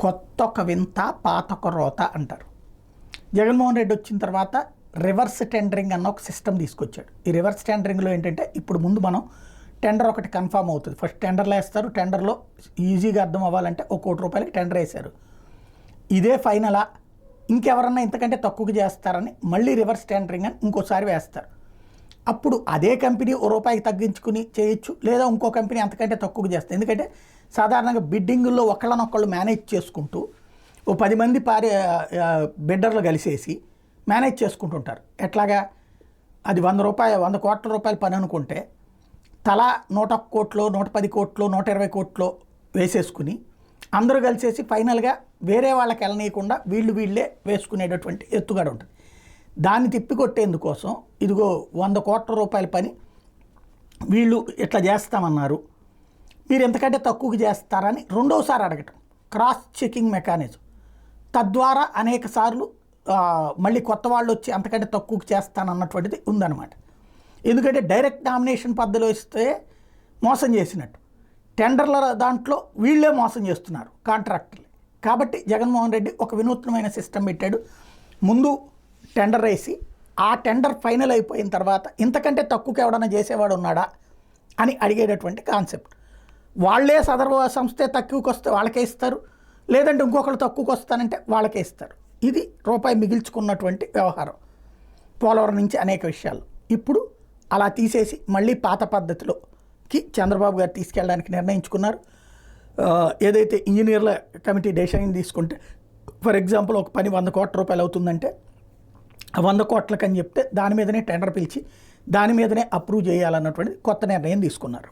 కొత్త ఒక వింత పాత ఒక రోత అంటారు. జగన్మోహన్ రెడ్డి వచ్చిన తర్వాత రివర్స్ టెండరింగ్ అన్న ఒక సిస్టమ్ తీసుకొచ్చాడు. ఈ రివర్స్ టెండరింగ్లో ఏంటంటే ఇప్పుడు ముందు మనం టెండర్ ఒకటి కన్ఫామ్ అవుతుంది. ఫస్ట్ టెండర్లు వేస్తారు. టెండర్లో ఈజీగా అర్థం అవ్వాలంటే ₹1 కోటి టెండర్ వేశారు. ఇదే ఫైనలా ఇంకెవరన్నా ఇంతకంటే తక్కువకి చేస్తారని మళ్ళీ రివర్స్ టెండరింగ్ అని ఇంకోసారి వేస్తారు. అప్పుడు అదే కంపెనీ ₹1 తగ్గించుకుని చేయొచ్చు, లేదా ఇంకో కంపెనీ అంతకంటే తక్కువకి చేస్తారు. ఎందుకంటే సాధారణంగా బిడ్డింగుల్లో ఒకళ్ళనొక్కళ్ళు మేనేజ్ చేసుకుంటూ ఓ 10 మంది బిడ్డర్లు కలిసేసి మేనేజ్ చేసుకుంటుంటారు. ఎట్లాగా అది ₹100 కోట్ల పని అనుకుంటే తలా 101 కోట్లో 110 కోట్లో 120 కోట్లో వేసేసుకుని అందరూ కలిసేసి ఫైనల్గా వేరే వాళ్ళకి వెళ్ళనీయకుండా వీళ్ళే వేసుకునేటటువంటి ఎత్తుగడ ఉంటుంది. దాన్ని తిప్పికొట్టేందుకోసం ఇదిగో ₹100 కోట్ల పని వీళ్ళు ఇట్లా చేస్తామన్నారు, మీరు ఎంతకంటే తక్కువకి చేస్తారని రెండోసారి అడగటం, క్రాస్ చెకింగ్ మెకానిజం. తద్వారా అనేక సార్లు మళ్ళీ కొత్త వాళ్ళు వచ్చి అంతకంటే తక్కువకి చేస్తానన్నటువంటిది ఉందన్నమాట. ఎందుకంటే డైరెక్ట్ నామినేషన్ పద్ధతిలో ఇస్తే మోసం చేసినట్టు, టెండర్ల దాంట్లో వీళ్ళే మోసం చేస్తున్నారు కాంట్రాక్టర్లు. కాబట్టి జగన్మోహన్ రెడ్డి ఒక వినూత్నమైన సిస్టమ్ పెట్టాడు. ముందు టెండర్ వేసి ఆ టెండర్ ఫైనల్ అయిపోయిన తర్వాత ఇంతకంటే తక్కువకి ఎవడన్నా చేసేవాడు ఉన్నాడా అని అడిగేటటువంటి కాన్సెప్ట్. వాళ్ళే సదరు సంస్థే తక్కువకి వస్తే వాళ్ళకే ఇస్తారు, లేదంటే ఇంకొకరు తక్కువకి వస్తానంటే వాళ్ళకే ఇస్తారు. ఇది రూపాయి మిగిల్చుకున్నటువంటి వ్యవహారం పోలవరం నుంచి అనేక విషయాలు. ఇప్పుడు అలా తీసేసి మళ్ళీ పాత పద్ధతిలోకి చంద్రబాబు గారు తీసుకెళ్ళడానికి నిర్ణయించుకున్నారు. ఏదైతే ఇంజనీర్ల కమిటీ డెసిషన్ తీసుకుంటే ఫర్ ఎగ్జాంపుల్ ఒక పని ₹100 కోట్ల అవుతుందంటే 100 కోట్లకని చెప్తే దాని మీదనే టెండర్ పిలిచి దాని మీదనే అప్రూవ్ చేయాలన్నటువంటి కొత్త నిర్ణయం తీసుకున్నారు.